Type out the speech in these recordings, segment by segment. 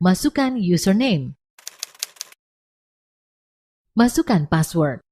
Masukkan username. Masukkan password.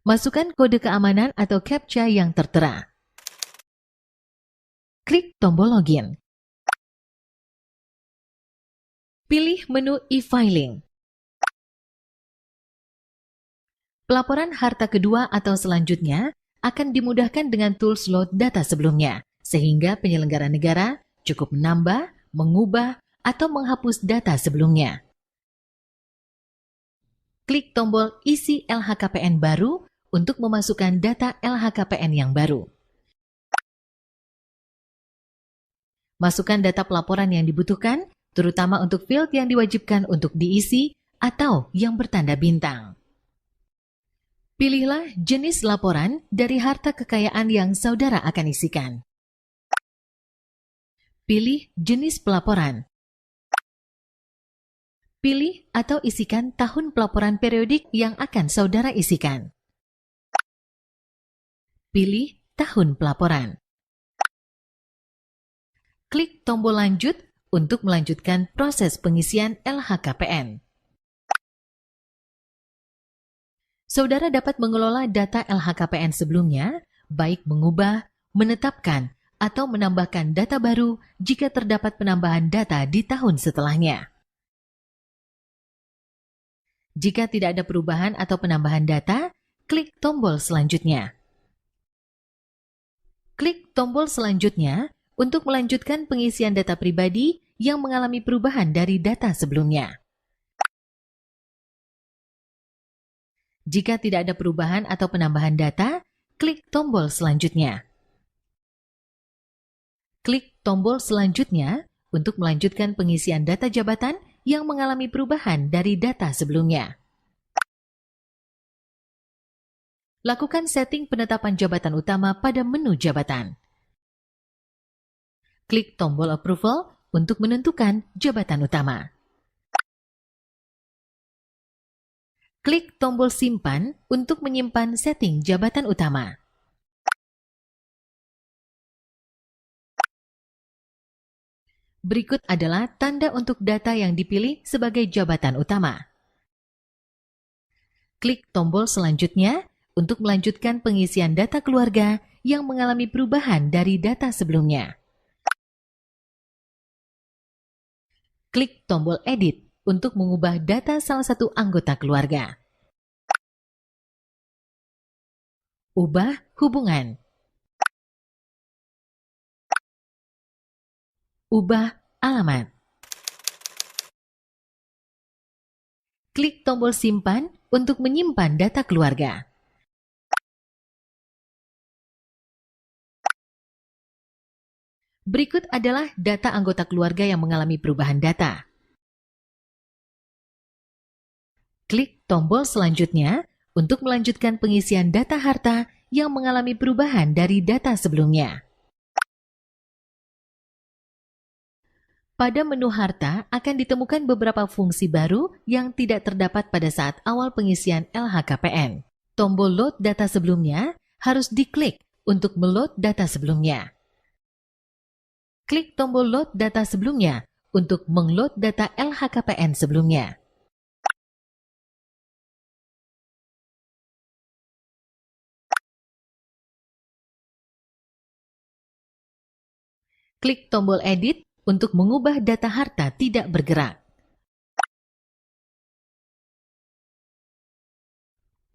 Masukkan kode keamanan atau CAPTCHA yang tertera. Klik tombol login. Pilih menu e-filing. Pelaporan harta kedua atau selanjutnya akan dimudahkan dengan tools load data sebelumnya, sehingga penyelenggara negara cukup menambah, mengubah, atau menghapus data sebelumnya. Klik tombol isi LHKPN baru untuk memasukkan data LHKPN yang baru. Masukkan data pelaporan yang dibutuhkan, terutama untuk field yang diwajibkan untuk diisi atau yang bertanda bintang. Pilihlah jenis laporan dari harta kekayaan yang saudara akan isikan. Pilih jenis pelaporan. Pilih atau isikan tahun pelaporan periodik yang akan saudara isikan. Pilih tahun pelaporan. Klik tombol lanjut untuk melanjutkan proses pengisian LHKPN. Saudara dapat mengelola data LHKPN sebelumnya, baik mengubah, menetapkan, atau menambahkan data baru jika terdapat penambahan data di tahun setelahnya. Jika tidak ada perubahan atau penambahan data, klik tombol selanjutnya. Klik tombol selanjutnya untuk melanjutkan pengisian data pribadi yang mengalami perubahan dari data sebelumnya. Jika tidak ada perubahan atau penambahan data, klik tombol selanjutnya. Klik tombol selanjutnya untuk melanjutkan pengisian data jabatan yang mengalami perubahan dari data sebelumnya. Lakukan setting penetapan jabatan utama pada menu jabatan. Klik tombol approval untuk menentukan jabatan utama. Klik tombol simpan untuk menyimpan setting jabatan utama. Berikut adalah tanda untuk data yang dipilih sebagai jabatan utama. Klik tombol selanjutnya untuk melanjutkan pengisian data keluarga yang mengalami perubahan dari data sebelumnya. Klik tombol edit untuk mengubah data salah satu anggota keluarga. Ubah hubungan. Ubah alamat. Klik tombol simpan untuk menyimpan data keluarga. Berikut adalah data anggota keluarga yang mengalami perubahan data. Klik tombol selanjutnya untuk melanjutkan pengisian data harta yang mengalami perubahan dari data sebelumnya. Pada menu harta akan ditemukan beberapa fungsi baru yang tidak terdapat pada saat awal pengisian LHKPN. Tombol load data sebelumnya harus diklik untuk meload data sebelumnya. Klik tombol load data sebelumnya untuk mengload data LHKPN sebelumnya. Klik tombol edit untuk mengubah data harta tidak bergerak.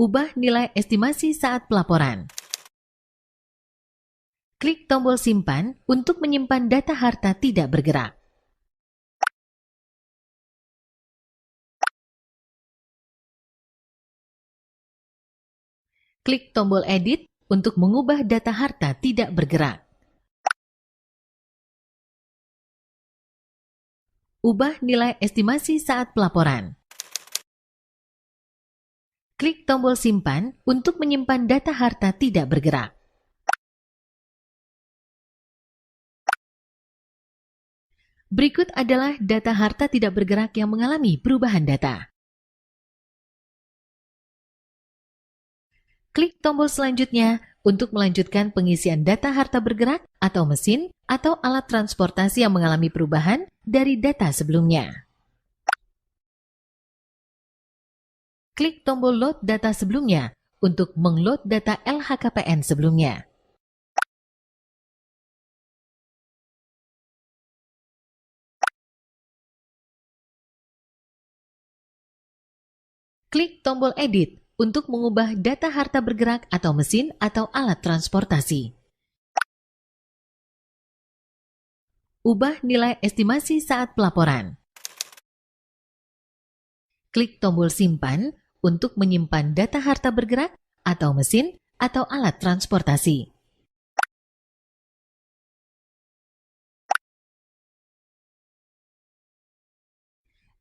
Ubah nilai estimasi saat pelaporan. Klik tombol simpan untuk menyimpan data harta tidak bergerak. Klik tombol edit untuk mengubah data harta tidak bergerak. Ubah nilai estimasi saat pelaporan. Klik tombol simpan untuk menyimpan data harta tidak bergerak. Berikut adalah data harta tidak bergerak yang mengalami perubahan data. Klik tombol selanjutnya untuk melanjutkan pengisian data harta bergerak atau mesin atau alat transportasi yang mengalami perubahan dari data sebelumnya. Klik tombol load data sebelumnya untuk mengload data LHKPN sebelumnya. Klik tombol edit untuk mengubah data harta bergerak atau mesin atau alat transportasi. Ubah nilai estimasi saat pelaporan. Klik tombol simpan untuk menyimpan data harta bergerak atau mesin atau alat transportasi.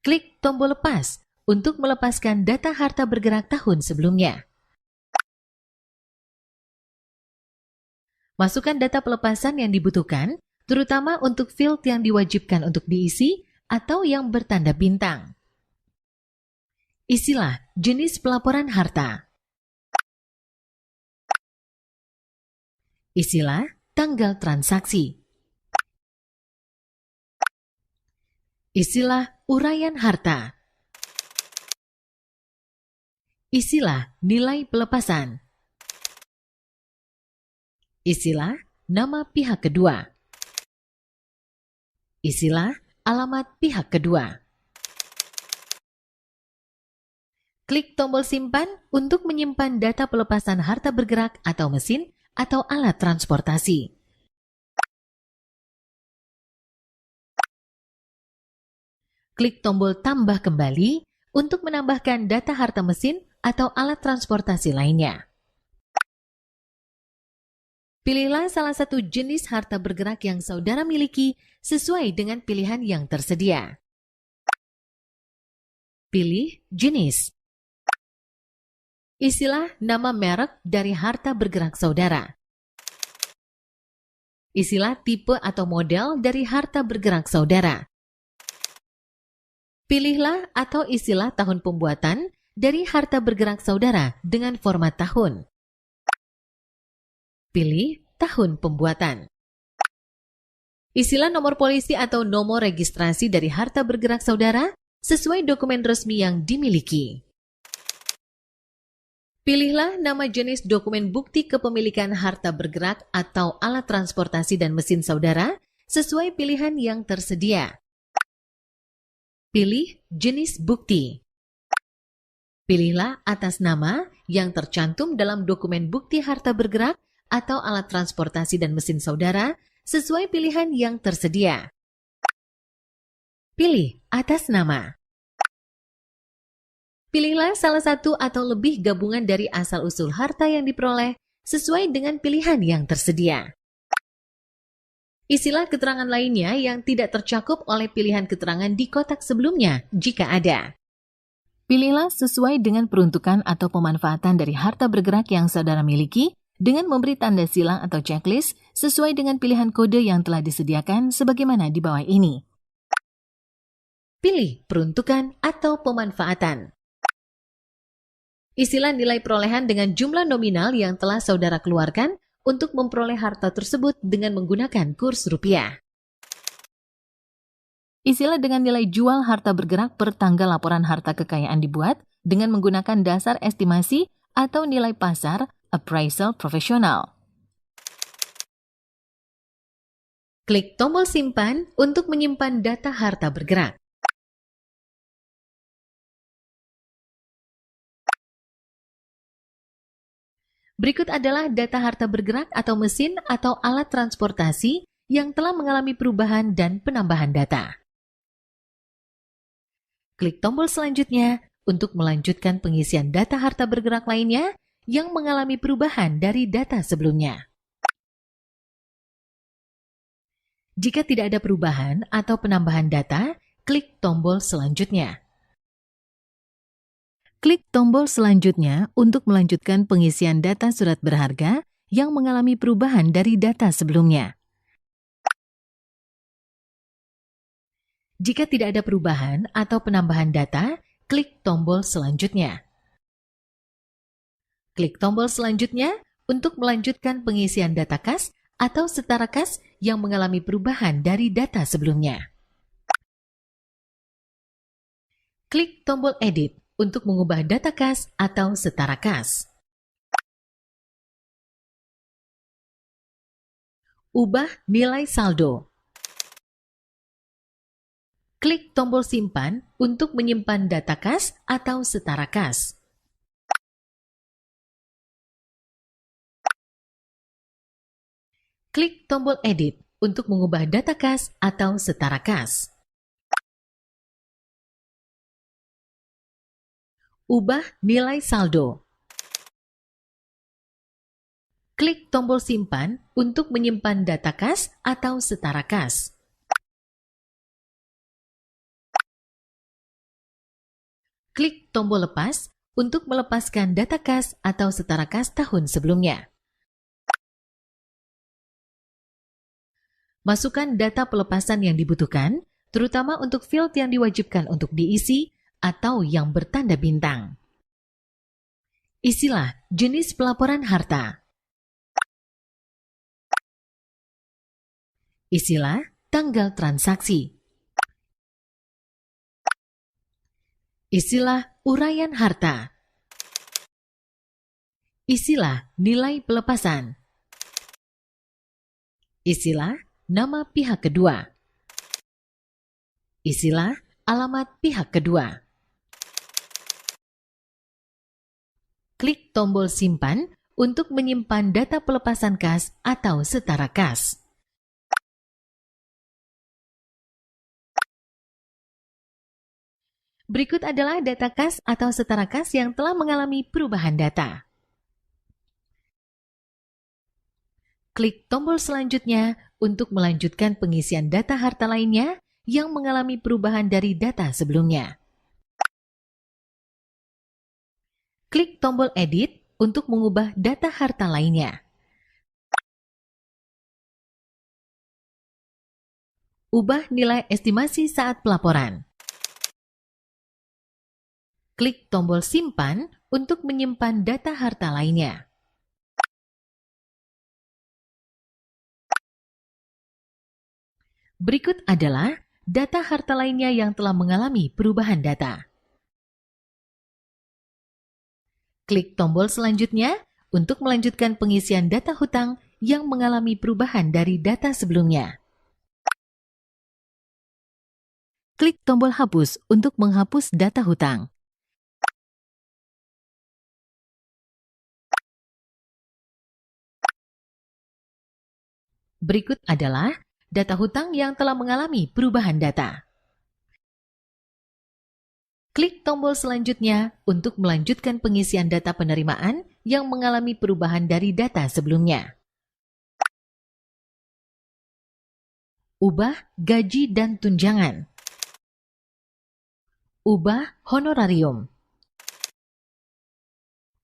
Klik tombol lepas untuk melepaskan data harta bergerak tahun sebelumnya. Masukkan data pelepasan yang dibutuhkan, terutama untuk field yang diwajibkan untuk diisi atau yang bertanda bintang. Isilah jenis pelaporan harta. Isilah tanggal transaksi. Isilah uraian harta. Isilah nilai pelepasan. Isilah nama pihak kedua. Isilah alamat pihak kedua. Klik tombol simpan untuk menyimpan data pelepasan harta bergerak atau mesin atau alat transportasi. Klik tombol tambah kembali untuk menambahkan data harta mesin atau alat transportasi lainnya. Pilihlah salah satu jenis harta bergerak yang saudara miliki sesuai dengan pilihan yang tersedia. Pilih jenis. Isilah nama merek dari harta bergerak saudara. Isilah tipe atau model dari harta bergerak saudara. Pilihlah atau isilah tahun pembuatan dari harta bergerak saudara dengan format tahun. Pilih tahun pembuatan. Isilah nomor polisi atau nomor registrasi dari harta bergerak saudara sesuai dokumen resmi yang dimiliki. Pilihlah nama jenis dokumen bukti kepemilikan harta bergerak atau alat transportasi dan mesin saudara sesuai pilihan yang tersedia. Pilih jenis bukti. Pilihlah atas nama yang tercantum dalam dokumen bukti harta bergerak atau alat transportasi dan mesin saudara sesuai pilihan yang tersedia. Pilih atas nama. Pilihlah salah satu atau lebih gabungan dari asal-usul harta yang diperoleh sesuai dengan pilihan yang tersedia. Isilah keterangan lainnya yang tidak tercakup oleh pilihan keterangan di kotak sebelumnya jika ada. Pilihlah sesuai dengan peruntukan atau pemanfaatan dari harta bergerak yang saudara miliki dengan memberi tanda silang atau checklist sesuai dengan pilihan kode yang telah disediakan sebagaimana di bawah ini. Pilih peruntukan atau pemanfaatan. Isilah nilai perolehan dengan jumlah nominal yang telah saudara keluarkan untuk memperoleh harta tersebut dengan menggunakan kurs rupiah. Isilah dengan nilai jual harta bergerak per tanggal laporan harta kekayaan dibuat dengan menggunakan dasar estimasi atau nilai pasar appraisal profesional. Klik tombol simpan untuk menyimpan data harta bergerak. Berikut adalah data harta bergerak atau mesin atau alat transportasi yang telah mengalami perubahan dan penambahan data. Klik tombol selanjutnya untuk melanjutkan pengisian data harta bergerak lainnya yang mengalami perubahan dari data sebelumnya. Jika tidak ada perubahan atau penambahan data, klik tombol selanjutnya. Klik tombol selanjutnya untuk melanjutkan pengisian data surat berharga yang mengalami perubahan dari data sebelumnya. Jika tidak ada perubahan atau penambahan data, klik tombol selanjutnya. Klik tombol selanjutnya untuk melanjutkan pengisian data kas atau setara kas yang mengalami perubahan dari data sebelumnya. Klik tombol Edit untuk mengubah data kas atau setara kas. Ubah nilai saldo. Klik tombol Simpan untuk menyimpan data kas atau setara kas. Klik tombol Edit untuk mengubah data kas atau setara kas. Ubah nilai saldo. Klik tombol Simpan untuk menyimpan data kas atau setara kas. Klik tombol Lepas untuk melepaskan data kas atau setara kas tahun sebelumnya. Masukkan data pelepasan yang dibutuhkan, terutama untuk field yang diwajibkan untuk diisi atau yang bertanda bintang. Isilah jenis pelaporan harta. Isilah tanggal transaksi. Isilah uraian harta. Isilah nilai pelepasan. Isilah nama pihak kedua. Isilah alamat pihak kedua. Klik tombol Simpan untuk menyimpan data pelepasan kas atau setara kas. Berikut adalah data kas atau setara kas yang telah mengalami perubahan data. Klik tombol selanjutnya untuk melanjutkan pengisian data harta lainnya yang mengalami perubahan dari data sebelumnya. Klik tombol Edit untuk mengubah data harta lainnya. Ubah nilai estimasi saat pelaporan. Klik tombol Simpan untuk menyimpan data harta lainnya. Berikut adalah data harta lainnya yang telah mengalami perubahan data. Klik tombol selanjutnya untuk melanjutkan pengisian data hutang yang mengalami perubahan dari data sebelumnya. Klik tombol Hapus untuk menghapus data hutang. Berikut adalah data hutang yang telah mengalami perubahan data. Klik tombol selanjutnya untuk melanjutkan pengisian data penerimaan yang mengalami perubahan dari data sebelumnya. Ubah gaji dan tunjangan. Ubah honorarium.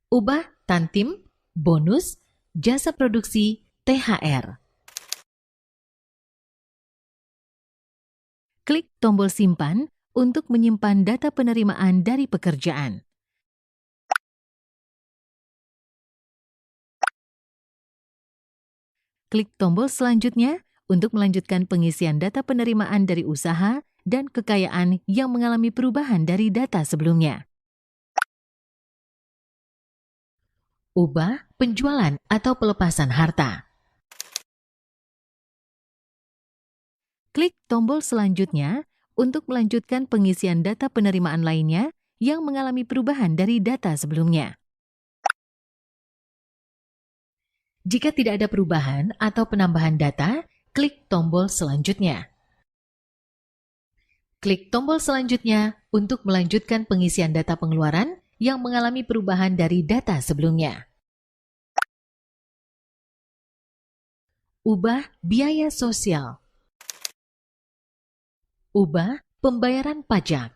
Ubah tantim, bonus, jasa produksi, THR. Klik tombol Simpan untuk menyimpan data penerimaan dari pekerjaan. Klik tombol selanjutnya untuk melanjutkan pengisian data penerimaan dari usaha dan kekayaan yang mengalami perubahan dari data sebelumnya. Ubah penjualan atau pelepasan harta. Klik tombol selanjutnya untuk melanjutkan pengisian data penerimaan lainnya yang mengalami perubahan dari data sebelumnya. Jika tidak ada perubahan atau penambahan data, klik tombol selanjutnya. Klik tombol selanjutnya untuk melanjutkan pengisian data pengeluaran yang mengalami perubahan dari data sebelumnya. Ubah biaya sosial. Ubah pembayaran pajak.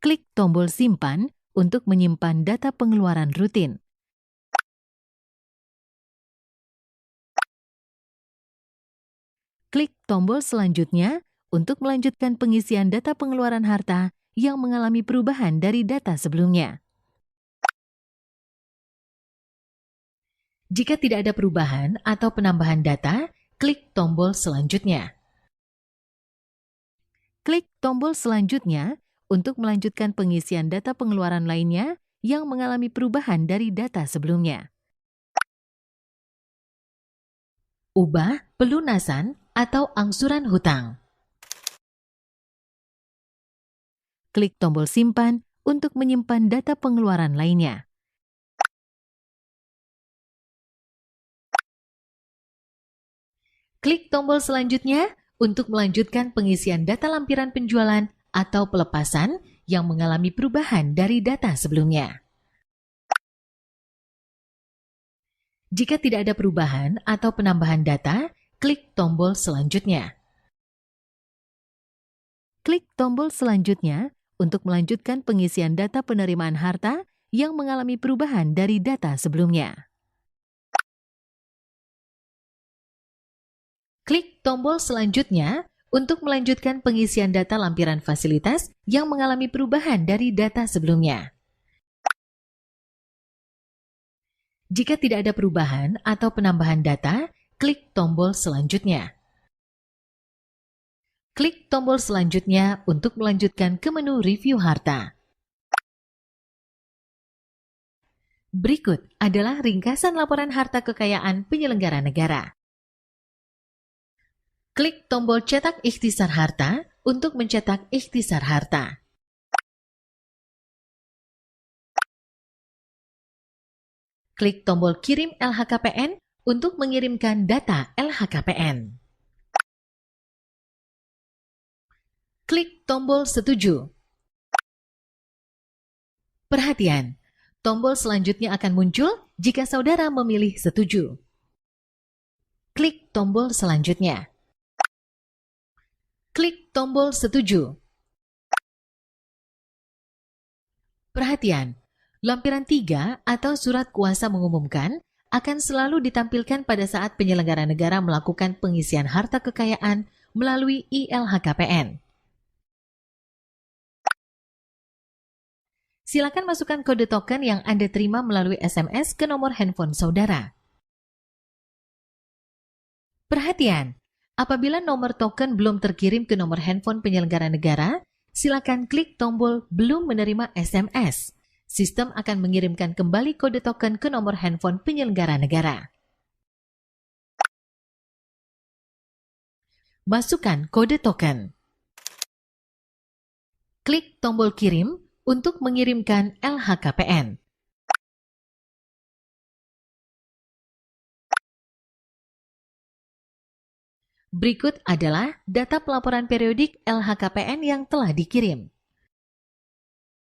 Klik tombol Simpan untuk menyimpan data pengeluaran rutin. Klik tombol selanjutnya untuk melanjutkan pengisian data pengeluaran harta yang mengalami perubahan dari data sebelumnya. Jika tidak ada perubahan atau penambahan data, klik tombol selanjutnya. Klik tombol selanjutnya untuk melanjutkan pengisian data pengeluaran lainnya yang mengalami perubahan dari data sebelumnya. Ubah pelunasan atau angsuran hutang. Klik tombol simpan untuk menyimpan data pengeluaran lainnya. Klik tombol selanjutnya untuk melanjutkan pengisian data lampiran penjualan atau pelepasan yang mengalami perubahan dari data sebelumnya. Jika tidak ada perubahan atau penambahan data, klik tombol selanjutnya. Klik tombol selanjutnya untuk melanjutkan pengisian data penerimaan harta yang mengalami perubahan dari data sebelumnya. Klik tombol selanjutnya untuk melanjutkan pengisian data lampiran fasilitas yang mengalami perubahan dari data sebelumnya. Jika tidak ada perubahan atau penambahan data, klik tombol selanjutnya. Klik tombol selanjutnya untuk melanjutkan ke menu review harta. Berikut adalah ringkasan laporan harta kekayaan penyelenggara negara. Klik tombol cetak ikhtisar harta untuk mencetak ikhtisar harta. Klik tombol kirim LHKPN untuk mengirimkan data LHKPN. Klik tombol setuju. Perhatian, tombol selanjutnya akan muncul jika saudara memilih setuju. Klik tombol selanjutnya. Klik tombol setuju. Perhatian, lampiran 3 atau surat kuasa mengumumkan akan selalu ditampilkan pada saat penyelenggara negara melakukan pengisian harta kekayaan melalui ILHKPN. Silakan masukkan kode token yang Anda terima melalui SMS ke nomor handphone saudara. Perhatian, apabila nomor token belum terkirim ke nomor handphone penyelenggara negara, silakan klik tombol belum menerima SMS. Sistem akan mengirimkan kembali kode token ke nomor handphone penyelenggara negara. Masukkan kode token. Klik tombol kirim untuk mengirimkan LHKPN. Berikut adalah data pelaporan periodik LHKPN yang telah dikirim.